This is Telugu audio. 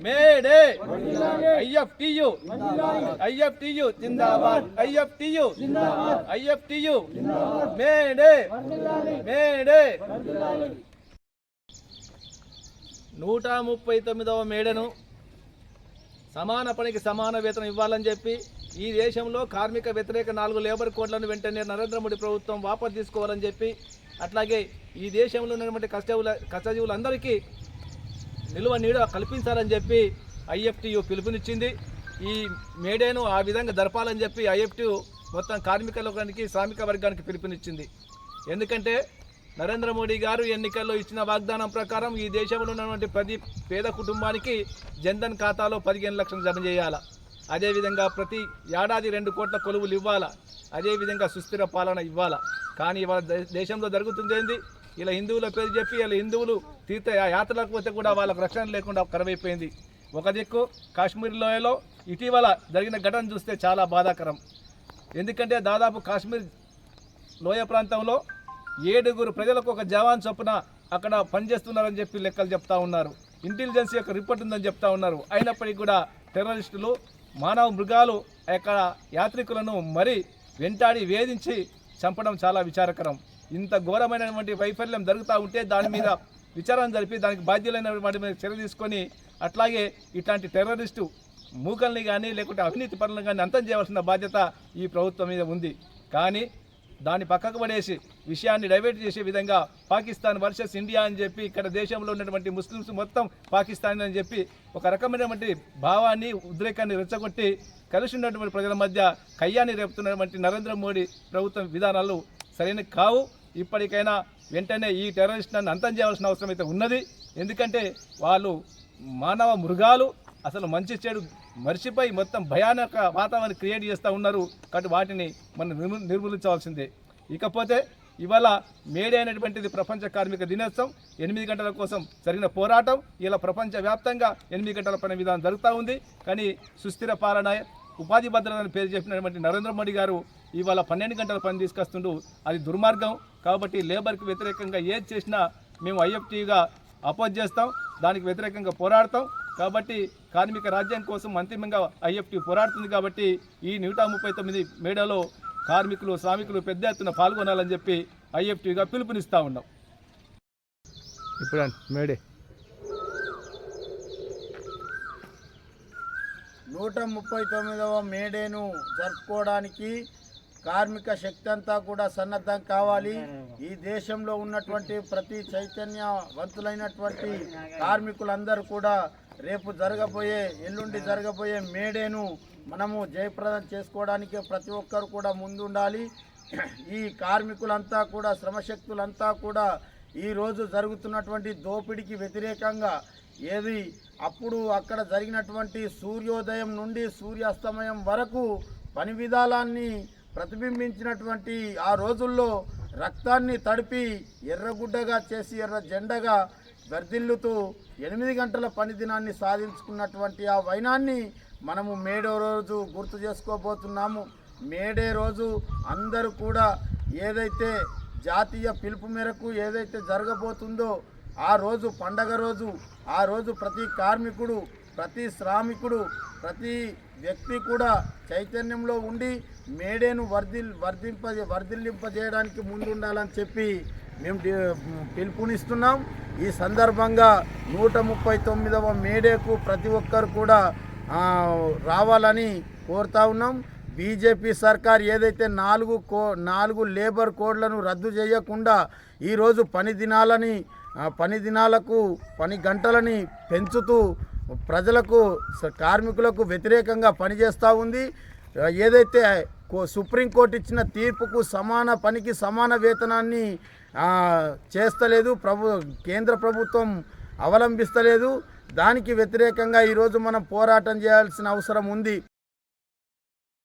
మేడే ఐఎఫ్టియు ఐఎఫ్టియు జిందాబాద్ ఐఎఫ్టియు ఐఎఫ్టియు మేడే మేడే 139వ మేడను సమాన పనికి సమాన వేతనం ఇవ్వాలని చెప్పి ఈ దేశంలో కార్మిక వ్యతిరేక 4 లేబర్ కోడ్లను వెంటనే నరేంద్ర మోడీ ప్రభుత్వం వాపసు తీసుకోవాలని చెప్పి, అట్లాగే ఈ దేశంలో ఉన్నటువంటి కష్టజీవులందరికీ నిలువ నీడ కల్పించాలని చెప్పి ఐఎఫ్టియు పిలుపునిచ్చింది. ఈ మేడేను ఆ విధంగా జరపాలని చెప్పి ఐఎఫ్టియు మొత్తం కార్మిక లోకానికి శ్రామిక వర్గానికి పిలుపునిచ్చింది. ఎందుకంటే నరేంద్ర మోడీ గారు ఎన్నికల్లో ఇచ్చిన వాగ్దానం ప్రకారం ఈ దేశంలో ఉన్నటువంటి ప్రతి పేద కుటుంబానికి జన్ధన్ ఖాతాలో 15 లక్షలు జమ చేయాలా, అదేవిధంగా ప్రతి ఏడాది 2 కోట్ల కొలువులు ఇవ్వాలా, అదేవిధంగా సుస్థిర పాలన ఇవ్వాలా. కానీ ఇవాళ దేశంలో జరుగుతుంది ఏంది, ఇలా హిందువుల పేరు చెప్పి ఇలా హిందువులు తీర్థ యాత్రలకు పోతే కూడా వాళ్ళకు రక్షణ లేకుండా కరువైపోయింది. ఒక దిక్కు కాశ్మీర్ లోయలో ఇటీవల జరిగిన ఘటన చూస్తే చాలా బాధాకరం. ఎందుకంటే దాదాపు కాశ్మీర్ లోయ ప్రాంతంలో 7 ప్రజలకు ఒక జవాన్ చొప్పున అక్కడ పనిచేస్తున్నారని చెప్పి లెక్కలు చెప్తా ఉన్నారు. ఇంటెలిజెన్స్ యొక్క రిపోర్ట్ ఉందని చెప్తా ఉన్నారు. అయినప్పటికీ కూడా టెర్రరిస్టులు మానవ మృగాలు అక్కడ యాత్రికులను మరీ వెంటాడి వేధించి చంపడం చాలా విచారకరం. ఇంత ఘోరమైనటువంటి వైఫల్యం జరుగుతూ ఉంటే దాని మీద విచారణ జరిపి దానికి బాధ్యులైన వాటి మీద చర్య తీసుకొని అట్లాగే ఇట్లాంటి టెర్రరిస్టు మూకల్ని కానీ లేకుంటే అవినీతి పనులను కానీ అంతం చేయవలసిన బాధ్యత ఈ ప్రభుత్వం మీద ఉంది. కానీ దాన్ని పక్కకు పడేసి విషయాన్ని డైవర్ట్ చేసే విధంగా పాకిస్తాన్ వర్సెస్ ఇండియా అని చెప్పి ఇక్కడ దేశంలో ఉన్నటువంటి ముస్లిమ్స్ మొత్తం పాకిస్తాన్ అని చెప్పి ఒక రకమైనటువంటి భావాన్ని ఉద్రేకాన్ని రెచ్చగొట్టి కలిసి ఉన్నటువంటి ప్రజల మధ్య కయ్యాన్ని రేపుతున్నటువంటి నరేంద్ర మోడీ ప్రభుత్వం విధానాలు సరైన కావు. ఇప్పటికైనా వెంటనే ఈ టెర్రరిస్టులను అంతం చేయవలసిన అవసరం అయితే ఉన్నది. ఎందుకంటే వాళ్ళు మానవ మృగాలు, అసలు మంచి చెడు మర్చిపోయి మొత్తం భయానక వాతావరణాన్ని క్రియేట్ చేస్తూ ఉన్నారు. కాబట్టి వాటిని మనం నిర్మూలించవలసిందే. ఇకపోతే ఇవాళ మేడే అయినటువంటిది ప్రపంచ కార్మిక దినోత్సవం. 8 గంటల కోసం జరిగిన పోరాటం ఇలా ప్రపంచవ్యాప్తంగా 8 గంటల పని విధానం జరుగుతూ ఉంది. కానీ సుస్థిర పాలన, ఉపాధి భద్రతను పేరు చెప్పినటువంటి నరేంద్ర మోడీ గారు ఇవాళ 12 గంటల పని తీసుకొస్తుంటూ అది దుర్మార్గం. కాబట్టి లేబర్కి వ్యతిరేకంగా ఏది చేసినా మేము ఐఎఫ్టీగా అపోజ్ చేస్తాం, దానికి వ్యతిరేకంగా పోరాడతాం. కాబట్టి కార్మిక రాజ్యం కోసం అంతిమంగా ఐఎఫ్టీ పోరాడుతుంది. కాబట్టి ఈ 139 మేడలో కార్మికులు శ్రామికులు పెద్ద ఎత్తున పాల్గొనాలని చెప్పి ఐఎఫ్టీగా పిలుపునిస్తూ ఉన్నాం. ఇప్పుడు మేడే 139వ మేడేను జరుపుకోవడానికి కార్మిక శక్తి అంతా కూడా సన్నద్ధం కావాలి. ఈ దేశంలో ఉన్నటువంటి ప్రతి చైతన్యవంతులైనటువంటి కార్మికులందరూ కూడా రేపు ఎల్లుండి జరగబోయే మేడేను మనము జయప్రదం చేసుకోవడానికి ప్రతి ఒక్కరు కూడా ముందుండాలి. ఈ కార్మికులంతా కూడా శ్రమశక్తులంతా కూడా ఈరోజు జరుగుతున్నటువంటి దోపిడీకి వ్యతిరేకంగా ఏది అప్పుడు అక్కడ జరిగినటువంటి సూర్యోదయం నుండి సూర్యాస్తమయం వరకు పని విధానాన్ని ప్రతిబింబించినటువంటి ఆ రోజుల్లో రక్తాన్ని తడిపి ఎర్రగుడ్డగా చేసి ఎర్ర జెండగా వర్ధిల్లుతూ 8 గంటల పని దినాన్ని సాధించుకున్నటువంటి ఆ వైనాన్ని మనము మేడే రోజు గుర్తు చేసుకోబోతున్నాము. మేడే రోజు అందరూ కూడా ఏదైతే జాతీయ పిలుపు మేరకు ఏదైతే జరగబోతుందో ఆ రోజు పండగ రోజు, ఆ రోజు ప్రతి కార్మికుడు, ప్రతి శ్రామికుడు, ప్రతి వ్యక్తి కూడా చైతన్యంలో ఉండి మేడేను వర్ధిల్లింపజేయడానికి ముందుండాలని చెప్పి మేము పిలుపునిస్తున్నాం. ఈ సందర్భంగా 139వ మేడేకు ప్రతి ఒక్కరు కూడా రావాలని కోరుతా ఉన్నాం. బీజేపీ సర్కార్ ఏదైతే 4 లేబర్ కోడ్లను రద్దు చేయకుండా ఈరోజు పని దినాలకు పని గంటలని పెంచుతూ ప్రజలకు కార్మికులకు వ్యతిరేకంగా పనిచేస్తూ ఉంది. ఏదైతే సుప్రీంకోర్టు ఇచ్చిన తీర్పుకు సమాన పనికి సమాన వేతనాన్ని చేస్తలేదు, కేంద్ర ప్రభుత్వం అవలంబిస్తలేదు. దానికి వ్యతిరేకంగా ఈరోజు మనం పోరాటం చేయాల్సిన అవసరం ఉంది.